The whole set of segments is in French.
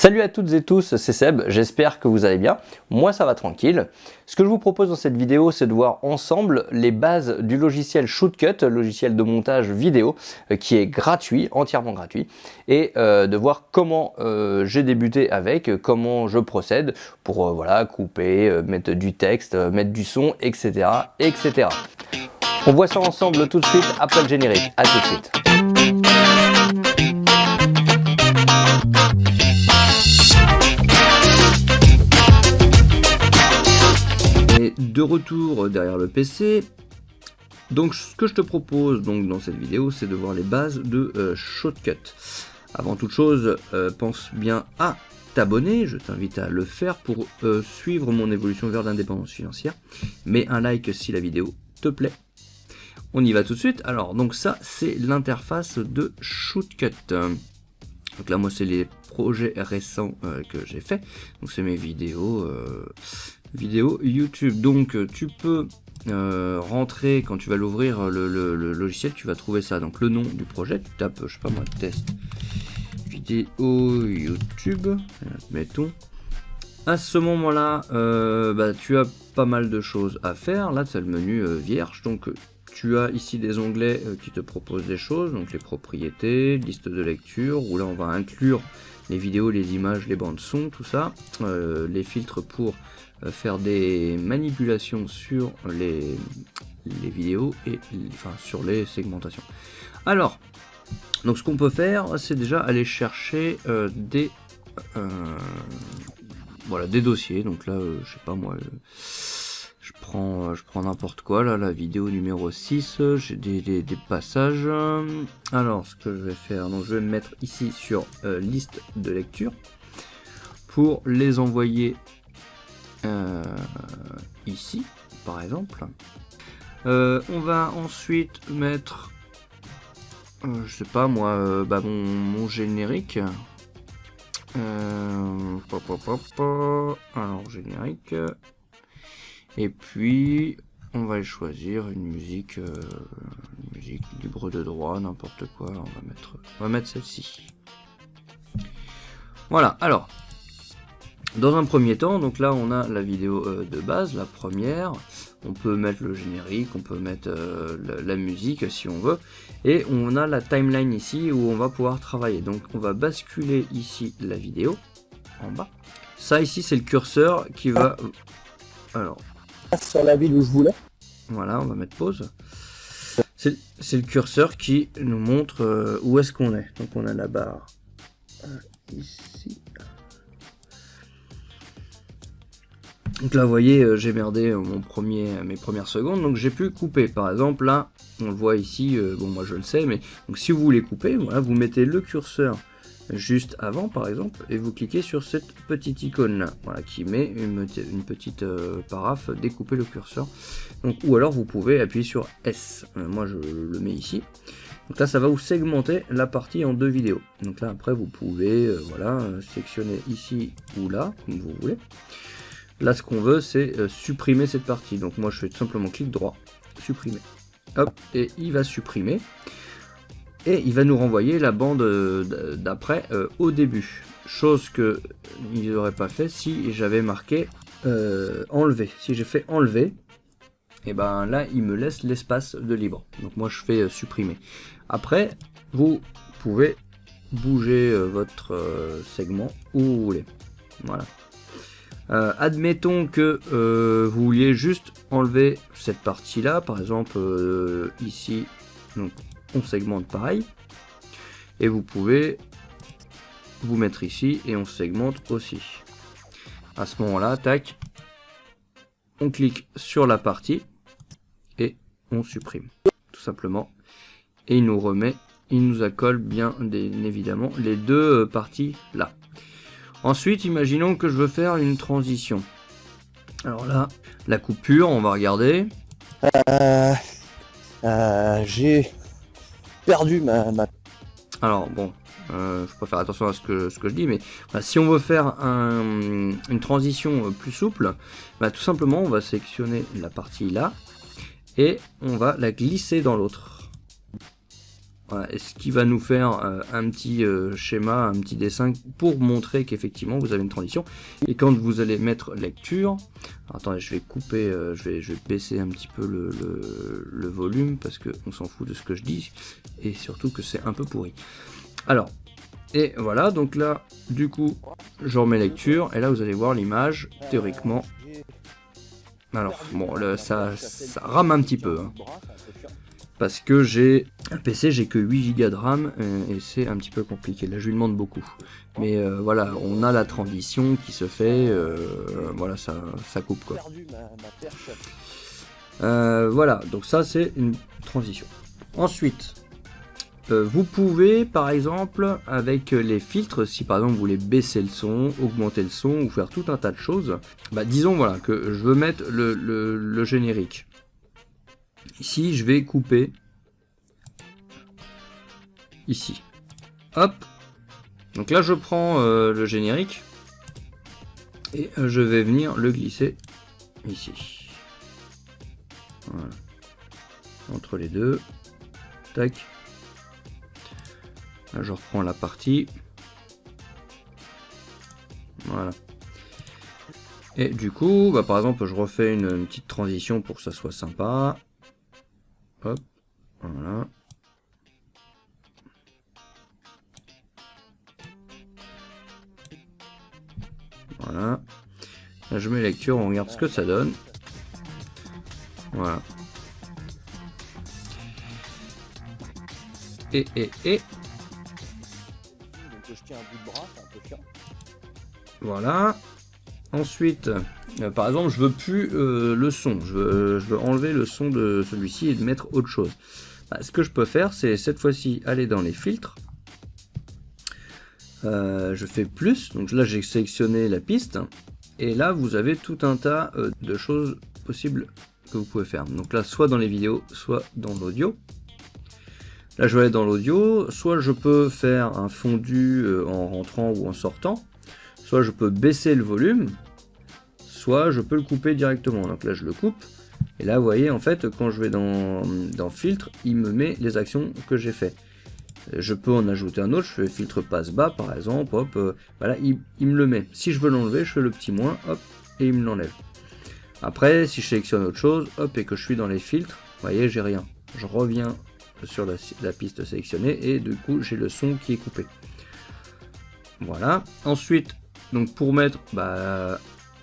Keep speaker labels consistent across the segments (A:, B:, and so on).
A: Salut à toutes et tous, c'est Seb, j'espère que vous allez bien. Moi ça va tranquille. Ce que je vous propose dans cette vidéo, c'est de voir ensemble les bases du logiciel Shootcut, logiciel de montage vidéo qui est gratuit, entièrement gratuit, et de voir comment j'ai débuté avec, comment je procède pour voilà, couper, mettre du texte, mettre du son, etc., etc. On voit ça ensemble tout de suite après le générique. À tout de suite. De retour derrière le PC. Donc ce que je te propose donc dans cette vidéo, c'est de voir les bases de Shootcut. Avant toute chose, pense bien à t'abonner, je t'invite à le faire pour suivre mon évolution vers l'indépendance financière. Mets un like si la vidéo te plaît. On y va tout de suite. Alors donc ça c'est l'interface de Shootcut. Donc là moi c'est les projets récents que j'ai fait. Donc c'est mes vidéos YouTube. Donc tu peux rentrer quand tu vas l'ouvrir le logiciel, tu vas trouver ça. Donc le nom du projet, tu tapes, je sais pas moi, test vidéo YouTube, mettons. À ce moment là tu as pas mal de choses à faire. Là tu as le menu vierge, donc tu as ici des onglets qui te proposent des choses, donc les propriétés, liste de lecture, où là on va inclure les vidéos, les images, les bandes son, tout ça, les filtres pour faire des manipulations sur les vidéos et enfin sur les segmentations. Alors, donc ce qu'on peut faire, c'est déjà aller chercher des dossiers. Donc là, je sais pas moi. Je prends n'importe quoi, là, la vidéo numéro 6, j'ai des passages. Alors, ce que je vais faire, donc je vais me mettre ici sur liste de lecture pour les envoyer ici, par exemple. On va ensuite mettre, je sais pas moi, mon générique. Alors, générique. Et puis, on va choisir une musique libre de droit, n'importe quoi. On va mettre celle-ci. Voilà, alors, dans un premier temps, donc là, on a la vidéo de base, la première. On peut mettre le générique, on peut mettre la musique si on veut. Et on a la timeline ici où on va pouvoir travailler. Donc, on va basculer ici la vidéo, en bas. Ça, ici, c'est le curseur qui va... Alors...
B: sur la ville où je voulais.
A: Voilà, on va mettre pause. C'est le curseur qui nous montre où est-ce qu'on est. Donc on a la barre ici. Donc là, vous voyez, j'ai merdé mes premières secondes. Donc j'ai pu couper. Par exemple, là, on le voit ici. Bon, moi je le sais, mais donc si vous voulez couper, voilà, vous mettez le curseur juste avant par exemple et vous cliquez sur cette petite icône là, voilà, qui met une petite paraphe découper le curseur. Donc ou alors vous pouvez appuyer sur S, moi je le mets ici. Donc là ça va vous segmenter la partie en deux vidéos. Donc là après vous pouvez voilà, sectionner ici ou là comme vous voulez. Là ce qu'on veut c'est supprimer cette partie. Donc moi je fais tout simplement clic droit, supprimer, hop, et il va supprimer. Et il va nous renvoyer la bande d'après au début. Chose que il n'aurait pas fait si j'avais marqué enlever. Si j'ai fait enlever, et ben là il me laisse l'espace de libre. Donc moi je fais supprimer. Après vous pouvez bouger votre segment où vous voulez. Voilà. Admettons que vous vouliez juste enlever cette partie là, par exemple ici. Donc on segmente pareil et vous pouvez vous mettre ici et on segmente aussi. À ce moment là, tac, on clique sur la partie et on supprime tout simplement et il nous accole bien évidemment les deux parties là. Ensuite imaginons que je veux faire une transition. Alors là la coupure, on va regarder.
B: J'ai perdu ma...
A: Alors bon, je préfère attention à ce que je dis, mais bah, si on veut faire une transition plus souple, bah, tout simplement on va sélectionner la partie là et on va la glisser dans l'autre. Voilà, et ce qui va nous faire un petit schéma, un petit dessin pour montrer qu'effectivement vous avez une transition. Et quand vous allez mettre lecture, alors, attendez, je vais couper, je vais baisser un petit peu le volume parce que on s'en fout de ce que je dis et surtout que c'est un peu pourri. Alors, et voilà, donc là, du coup, je remets lecture et là vous allez voir l'image théoriquement. Alors, bon, ça rame un petit peu. Hein. Parce que j'ai un PC, j'ai que 8 Go de RAM et c'est un petit peu compliqué. Là, je lui demande beaucoup. Mais voilà, on a la transition qui se fait. Voilà, ça coupe quoi. Voilà, donc ça c'est une transition. Ensuite, vous pouvez par exemple avec les filtres, si par exemple vous voulez baisser le son, augmenter le son ou faire tout un tas de choses, bah, disons voilà que je veux mettre le générique. Ici, je vais couper ici. Hop. Donc là, je prends le générique et je vais venir le glisser ici. Voilà. Entre les deux. Tac. Là, je reprends la partie. Voilà. Et du coup, bah, par exemple, je refais une petite transition pour que ça soit sympa. Hop, voilà. Voilà. Là, je mets lecture, on regarde ce que ça donne. Voilà. Et. Voilà. Ensuite, par exemple, je veux plus le son. Je veux enlever le son de celui-ci et de mettre autre chose. Bah, ce que je peux faire, c'est cette fois-ci aller dans les filtres. Je fais plus. Donc là, j'ai sélectionné la piste. Et là, vous avez tout un tas de choses possibles que vous pouvez faire. Donc là, soit dans les vidéos, soit dans l'audio. Là, je vais aller dans l'audio. Soit je peux faire un fondu en rentrant ou en sortant. Soit je peux baisser le volume, soit je peux le couper directement. Donc là je le coupe, et là vous voyez en fait quand je vais dans filtre, il me met les actions que j'ai fait. Je peux en ajouter un autre, je fais filtre passe bas par exemple, hop, voilà, il me le met. Si je veux l'enlever, je fais le petit moins, hop, et il me l'enlève. Après, si je sélectionne autre chose, hop, et que je suis dans les filtres, vous voyez, j'ai rien. Je reviens sur la piste sélectionnée, et du coup j'ai le son qui est coupé. Voilà, ensuite, donc pour mettre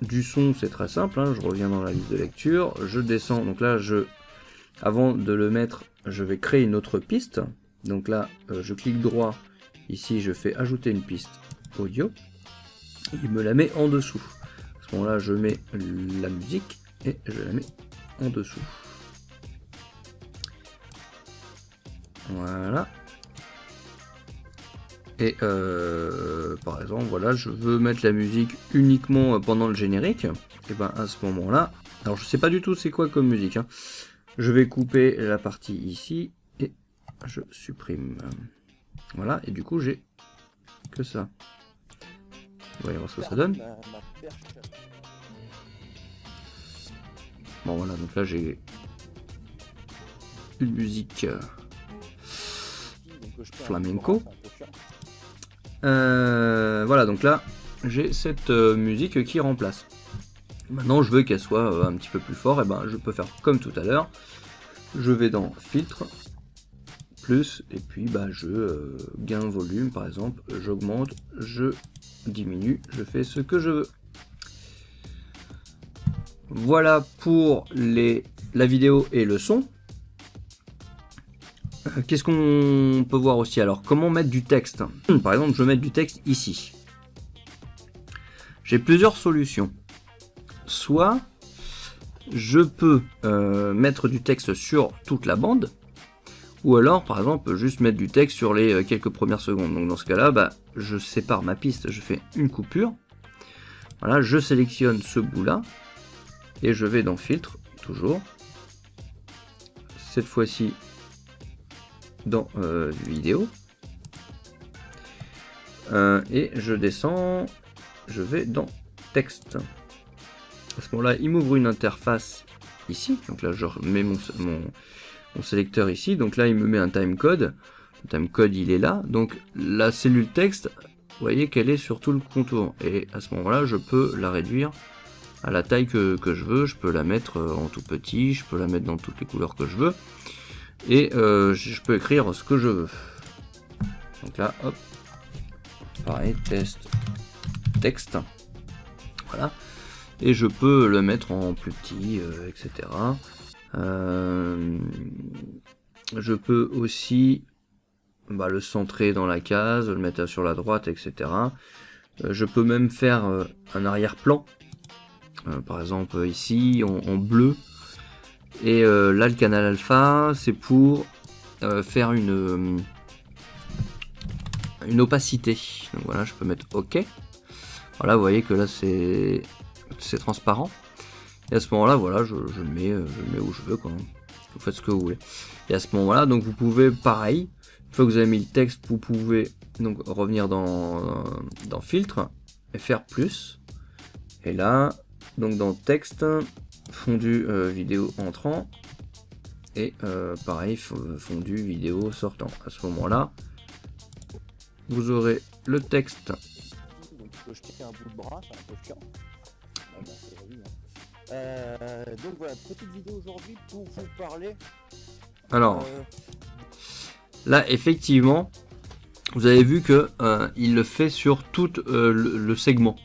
A: du son, c'est très simple, hein. Je reviens dans la liste de lecture, je descends, donc là, avant de le mettre, je vais créer une autre piste. Donc là, je clique droit, ici je fais ajouter une piste audio, il me la met en dessous. À ce moment-là, je mets la musique et je la mets en dessous. Voilà. Et par exemple, voilà, je veux mettre la musique uniquement pendant le générique. Et ben à ce moment-là, alors je sais pas du tout c'est quoi comme musique. Hein. Je vais couper la partie ici et je supprime. Voilà, et du coup j'ai que ça. Voyons voir ce que ça donne. Bon voilà, donc là j'ai une musique flamenco. Voilà, donc là j'ai cette musique qui remplace. Maintenant je veux qu'elle soit un petit peu plus fort, et ben je peux faire comme tout à l'heure. Je vais dans filtre, plus, et puis bah je gain volume par exemple, j'augmente, je diminue, je fais ce que je veux. Voilà pour la vidéo et le son. Qu'est-ce qu'on peut voir aussi? Alors, comment mettre du texte? Par exemple, je veux mettre du texte ici. J'ai plusieurs solutions. Soit, je peux mettre du texte sur toute la bande, ou alors, par exemple, juste mettre du texte sur les quelques premières secondes. Donc, dans ce cas-là, bah, je sépare ma piste, je fais une coupure. Voilà, je sélectionne ce bout-là, et je vais dans Filtre, toujours. Cette fois-ci, dans vidéo, et je descends, je vais dans texte. À ce moment là il m'ouvre une interface ici, donc là je remets mon sélecteur ici, donc là il me met un timecode. le timecode il est là, donc la cellule texte, vous voyez qu'elle est sur tout le contour, et à ce moment là je peux la réduire à la taille que je veux, je peux la mettre en tout petit, je peux la mettre dans toutes les couleurs que je veux, et je peux écrire ce que je veux. Donc là, hop, pareil, texte, voilà, et je peux le mettre en plus petit, etc. Je peux aussi le centrer dans la case, le mettre sur la droite, etc. Je peux même faire un arrière-plan, par exemple ici en bleu, et là le canal alpha c'est pour faire une opacité. Donc voilà, je peux mettre OK. Voilà, vous voyez que là c'est transparent. Et à ce moment-là, voilà, je le mets où je veux, quoi. Vous faites ce que vous voulez. Et à ce moment-là, donc vous pouvez, pareil, une fois que vous avez mis le texte, vous pouvez donc revenir dans filtre et faire plus. Et là, donc dans texte, fondu vidéo entrant, et pareil, fondu vidéo sortant. À ce moment-là, vous aurez le texte.
B: Donc il faut jeter un bout de bras, c'est un peu chiant. C'est la vie, hein. Donc voilà, petite vidéo aujourd'hui pour vous parler.
A: Alors, là effectivement, vous avez vu que il le fait sur tout le segment.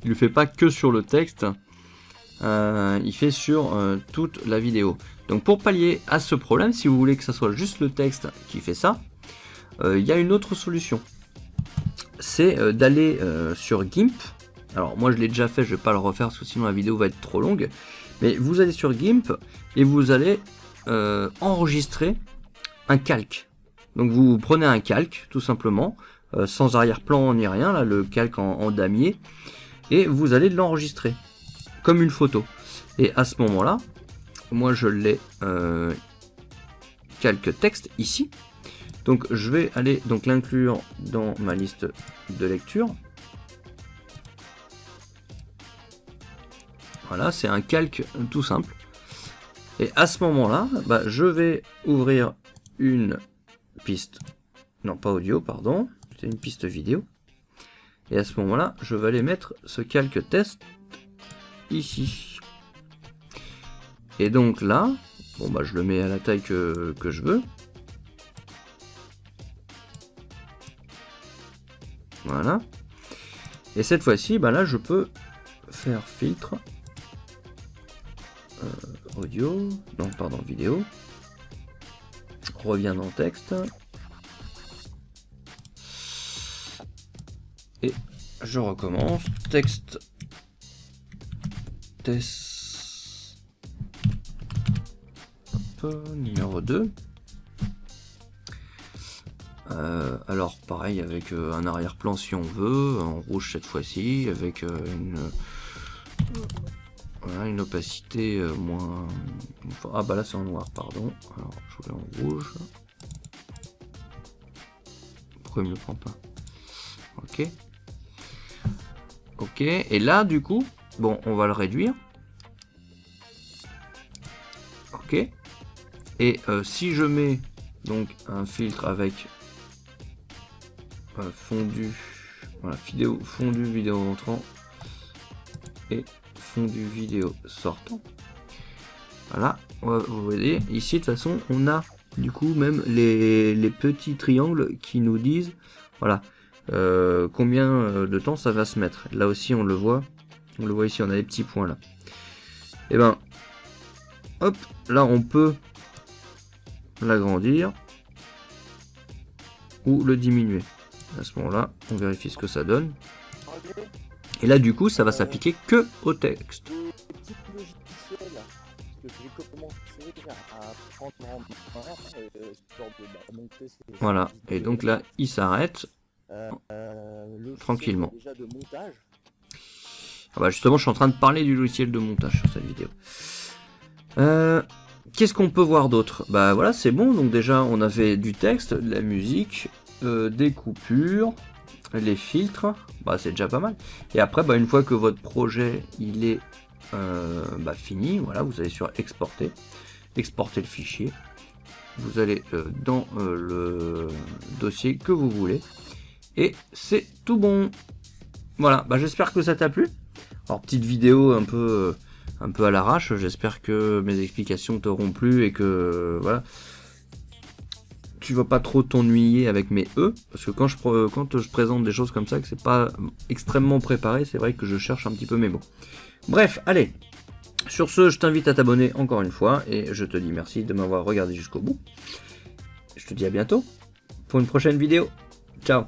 A: Il ne le fait pas que sur le texte, il fait sur toute la vidéo. Donc pour pallier à ce problème, si vous voulez que ça soit juste le texte qui fait ça, il y a une autre solution. C'est d'aller sur GIMP. Alors moi je l'ai déjà fait, je vais pas le refaire parce que sinon la vidéo va être trop longue. Mais vous allez sur GIMP et vous allez enregistrer un calque. Donc vous prenez un calque tout simplement, sans arrière-plan ni rien, là le calque en damier, et vous allez l'enregistrer comme une photo. Et à ce moment-là, moi je l'ai calque texte ici. Donc je vais aller donc l'inclure dans ma liste de lecture. Voilà, c'est un calque tout simple. Et à ce moment-là, je vais ouvrir une piste, non pas audio, pardon, c'est une piste vidéo. Et à ce moment-là, je vais aller mettre ce calque test ici. Et donc là, bon je le mets à la taille que je veux. Voilà. Et cette fois-ci, là, je peux faire filtre. Audio, non pardon, vidéo. Revient dans texte. Et je recommence. Texte. Hop, numéro 2. Alors pareil avec un arrière-plan si on veut, en rouge cette fois-ci, avec une opacité moins... Ah là c'est en noir, pardon. Alors je voulais en rouge. Pourquoi il me le prend pas? Ok. Ok, et là du coup, bon on va le réduire. Ok. Et si je mets donc un filtre avec fondu, voilà, fondu vidéo entrant et fondu vidéo sortant. Voilà, vous voyez ici de toute façon on a du coup même les petits triangles qui nous disent voilà combien de temps ça va se mettre. Là aussi on le voit ici, on a les petits points là. Et hop, là on peut l'agrandir ou le diminuer. À ce moment-là, on vérifie ce que ça donne. Et là, du coup, ça va s'appliquer que au texte. Voilà. Et donc là, il s'arrête tranquillement. Justement, je suis en train de parler du logiciel de montage sur cette vidéo. Qu'est-ce qu'on peut voir d'autre? Voilà, c'est bon. Donc déjà, on avait du texte, de la musique, des coupures, les filtres. C'est déjà pas mal. Et après, une fois que votre projet il est fini, voilà, vous allez sur exporter le fichier. vous allez dans le dossier que vous voulez, et c'est tout bon. Voilà, bah, j'espère que ça t'a plu. Alors, petite vidéo un peu à l'arrache, j'espère que mes explications t'auront plu et que voilà, tu vas pas trop t'ennuyer avec mes E, parce que quand je présente des choses comme ça, que c'est pas extrêmement préparé, c'est vrai que je cherche un petit peu mes mots. Bref, allez, sur ce, je t'invite à t'abonner encore une fois, et je te dis merci de m'avoir regardé jusqu'au bout. Je te dis à bientôt pour une prochaine vidéo. Ciao.